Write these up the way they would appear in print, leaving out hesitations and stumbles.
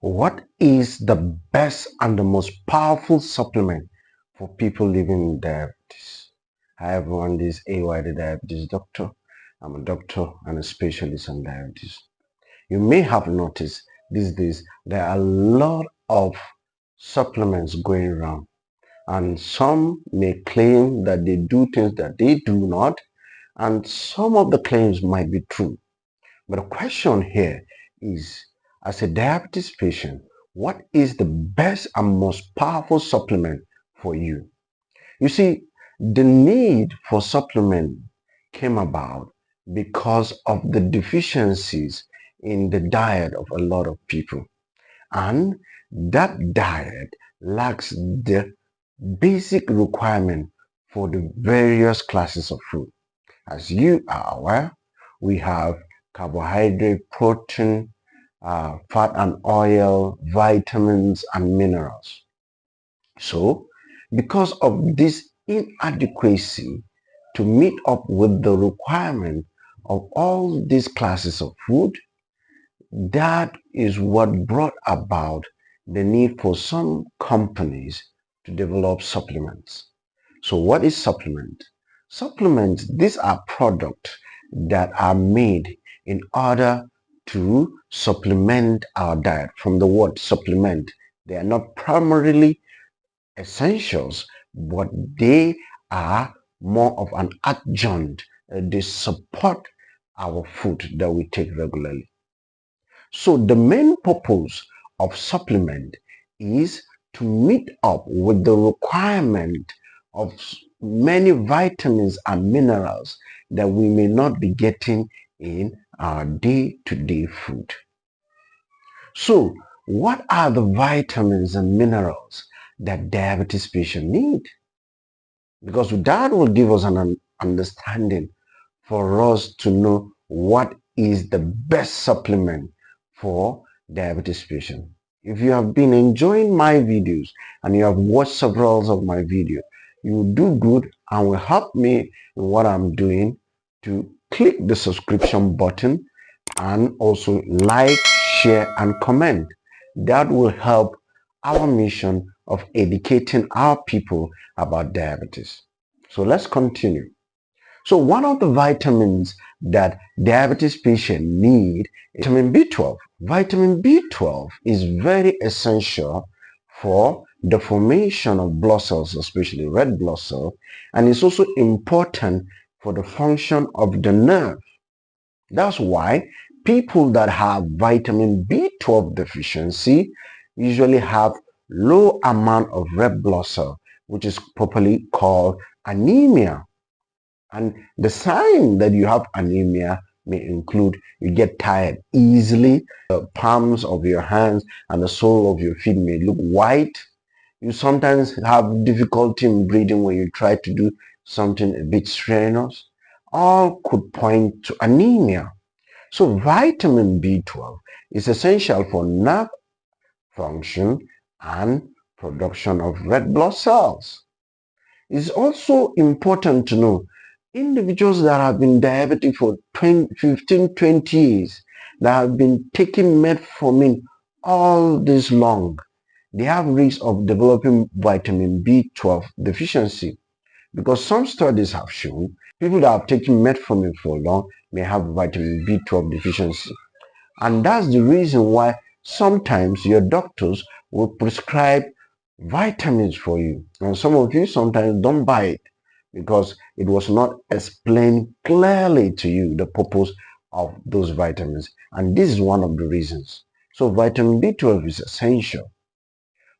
What is the best and the most powerful supplement for people living with diabetes? Hi everyone, this is AY the Diabetes Doctor. I'm a doctor and a specialist on diabetes. You may have noticed these days there are a lot of supplements going around, and some may claim that they do things that they do not, and some of the claims might be true. But the question here is, as a diabetes patient, what is the best and most powerful supplement for you? You see, the need for supplement came about because of the deficiencies in the diet of a lot of people. And that diet lacks the basic requirement for the various classes of food. As you are aware, we have carbohydrate, protein, fat and oil, vitamins, and minerals. So, because of this inadequacy to meet up with the requirement of all these classes of food, that is what brought about the need for some companies to develop supplements. So what is supplement? Supplements, these are products that are made in order to supplement our diet. From the word supplement, they are not primarily essentials, but they are more of an adjunct. They support our food that we take regularly. So the main purpose of supplement is to meet up with the requirement of many vitamins and minerals that we may not be getting in our day-to-day food. So what are the vitamins and minerals that diabetes patients need? Because that will give us an understanding for us to know what is the best supplement for diabetes patients. If you have been enjoying my videos and you have watched several of my videos, you will do good and will help me in what I'm doing to click the subscription button and also like, share, and comment. That will help our mission of educating our people about diabetes. So let's continue. So one of the vitamins that diabetes patients need is vitamin B12. Vitamin B12 is very essential for the formation of blood cells, especially red blood cell, and it's also important for the function of the nerve. That's why people that have vitamin B12 deficiency usually have low amount of red blood cell, which is properly called anemia. And the sign that you have anemia may include you get tired easily, the palms of your hands and the sole of your feet may look white. You sometimes have difficulty in breathing when you try to do something a bit strenuous. All could point to anemia. So vitamin B12 is essential for nerve function and production of red blood cells. It's also important to know individuals that have been diabetic for 15, 20 years, that have been taking metformin all this long, they have risk of developing vitamin B12 deficiency, because some studies have shown people that have taken metformin for long may have vitamin B12 deficiency. And that's the reason why sometimes your doctors will prescribe vitamins for you. And some of you sometimes don't buy it because it was not explained clearly to you the purpose of those vitamins. And this is one of the reasons. So vitamin B12 is essential.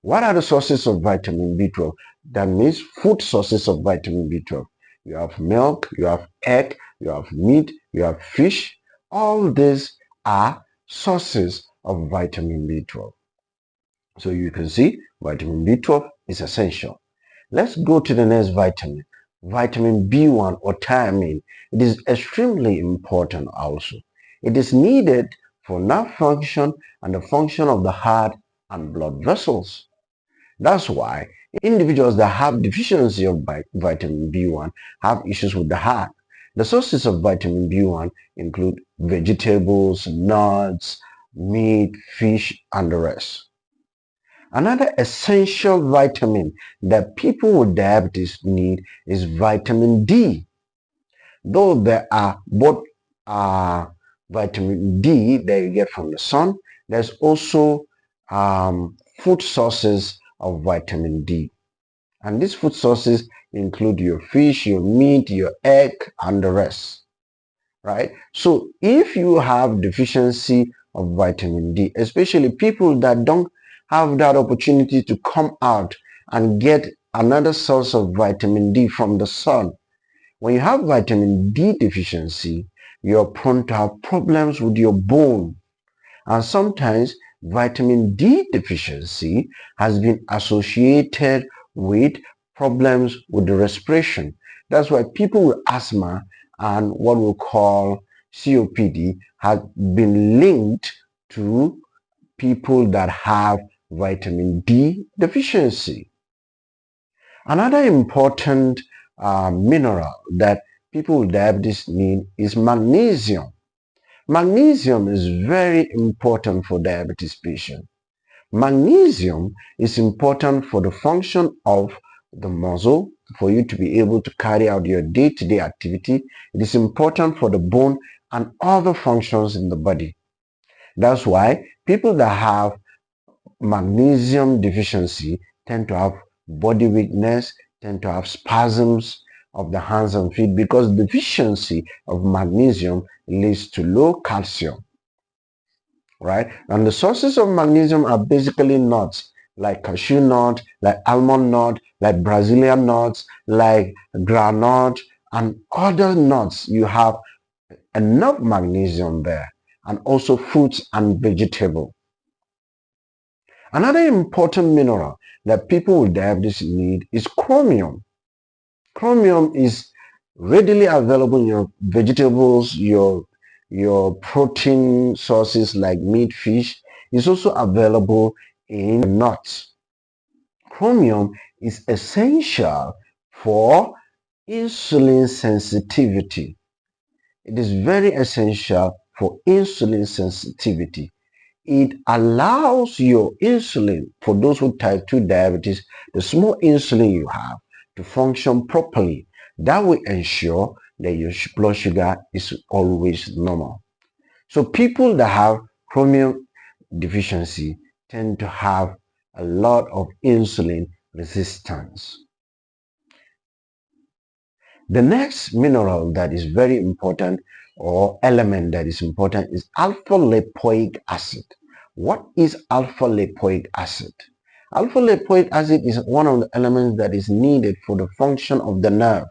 What are the sources of vitamin B12? That means food sources of vitamin B12. You have milk, you have egg, you have meat, you have fish. All these are sources of vitamin B12. So you can see vitamin B12 is essential. Let's go to the next vitamin. Vitamin B1 or thiamine. It is extremely important also. It is needed for nerve function and the function of the heart and blood vessels. That's why individuals that have deficiency of vitamin B1 have issues with the heart. The sources of vitamin B1 include vegetables, nuts, meat, fish, and the rest. Another essential vitamin that people with diabetes need is vitamin D. Though there are both uh, vitamin D that you get from the sun, there's also food sources of vitamin D. And these food sources include your fish, your meat, your egg, and the rest, right? So if you have deficiency of vitamin D, especially people that don't have that opportunity to come out and get another source of vitamin D from the sun, when you have vitamin D deficiency, you're prone to have problems with your bone. And sometimes vitamin D deficiency has been associated with problems with the respiration. That's why people with asthma and what we call COPD have been linked to people that have vitamin D deficiency. Another important mineral that people with diabetes need is magnesium. Magnesium is very important for diabetes patients. Magnesium is important for the function of the muscle, for you to be able to carry out your day-to-day activity. It is important for the bone and other functions in the body. That's why people that have magnesium deficiency tend to have body weakness, tend to have spasms of the hands and feet, because deficiency of magnesium leads to low calcium, right? And the sources of magnesium are basically nuts like cashew nut, like almond nut, like Brazilian nuts, like groundnut, and other nuts. You have enough magnesium there, and also fruits and vegetables. Another important mineral that people with diabetes need is chromium. Chromium is readily available in your vegetables, your protein sources like meat, fish. It's also available in nuts. Chromium is essential for insulin sensitivity. It is very essential for insulin sensitivity. It allows your insulin, for those with type 2 diabetes, the small insulin you have, to function properly. That will ensure that your blood sugar is always normal. So people that have chromium deficiency tend to have a lot of insulin resistance. The next mineral that is very important, or element that is important, is alpha lipoic acid. What is alpha lipoic acid? Alpha lipoic acid is one of the elements that is needed for the function of the nerve.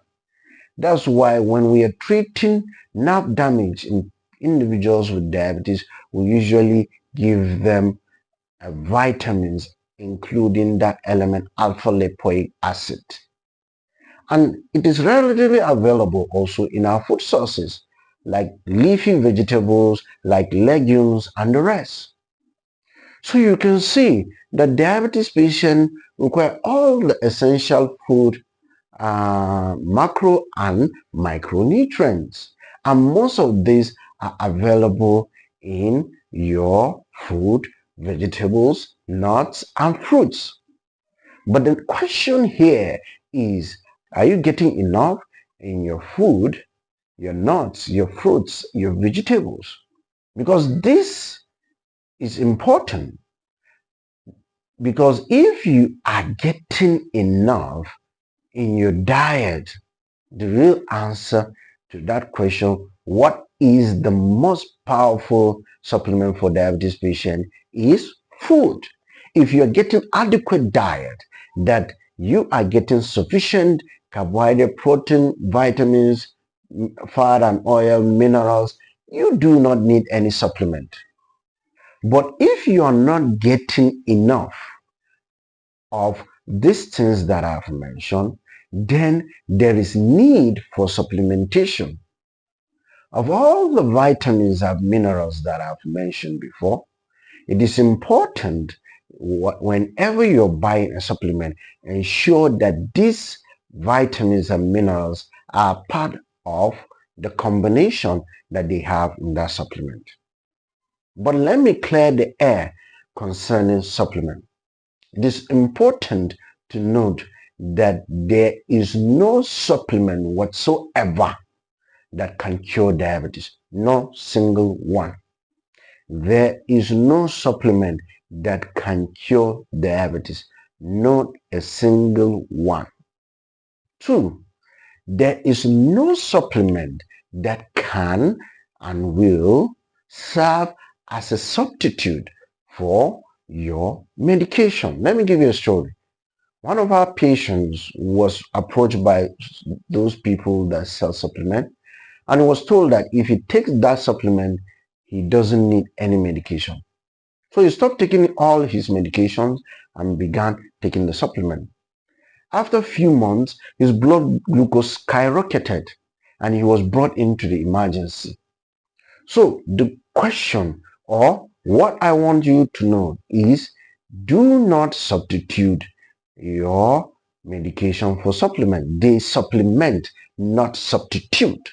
That's why when we are treating nerve damage in individuals with diabetes, we usually give them vitamins, including that element alpha lipoic acid. And it is relatively available also in our food sources, like leafy vegetables, like legumes, and the rest. So you can see that diabetes patients require all the essential food macro and micronutrients. And most of these are available in your food, vegetables, nuts, and fruits. But the question here is, are you getting enough in your food, your nuts, your fruits, your vegetables? Because this is important. Because if you are getting enough in your diet, the real answer to that question, what is the most powerful supplement for diabetes patient, is food. If you're getting adequate diet, that you are getting sufficient carbohydrate, protein, vitamins, fat and oil, minerals, you do not need any supplement. But if you are not getting enough of these things that I've mentioned, then there is need for supplementation. Of all the vitamins and minerals that I've mentioned before, it is important whenever you're buying a supplement, ensure that these vitamins and minerals are part of the combination that they have in that supplement. But let me clear the air concerning supplement. It is important to note that there is no supplement whatsoever that can cure diabetes. No single one. There is no supplement that can cure diabetes. Not a single one. Two, there is no supplement that can and will serve as a substitute for your medication. Let me give you a story. One of our patients was approached by those people that sell supplement, and was told that if he takes that supplement, he doesn't need any medication. So he stopped taking all his medications and began taking the supplement. After a few months, his blood glucose skyrocketed and he was brought into the emergency. So the question, or what I want you to know, is do not substitute your medication for supplement. They supplement, not substitute.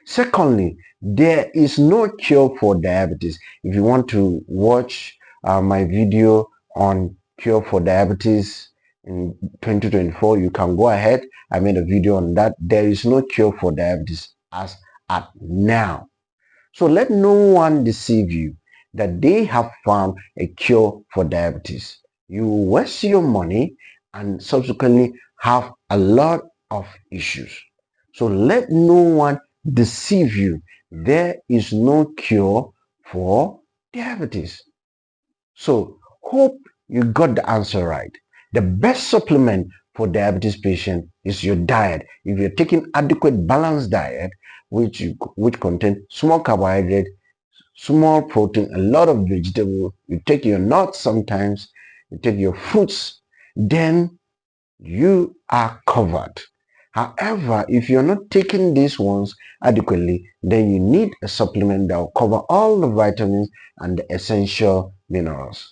Secondly, there is no cure for diabetes. If you want to watch my video on cure for diabetes in 2024, you can go ahead. I made a video on that. There is no cure for diabetes as at now. So let no one deceive you that they have found a cure for diabetes. You will waste your money and subsequently have a lot of issues. So let no one deceive you. There is no cure for diabetes. So hope you got the answer right. The best supplement for diabetes patient is your diet. If you're taking adequate balanced diet, which contain small carbohydrate, small protein, a lot of vegetable, you take your nuts sometimes, you take your fruits, then you are covered. However, if you're not taking these ones adequately, then you need a supplement that will cover all the vitamins and the essential minerals.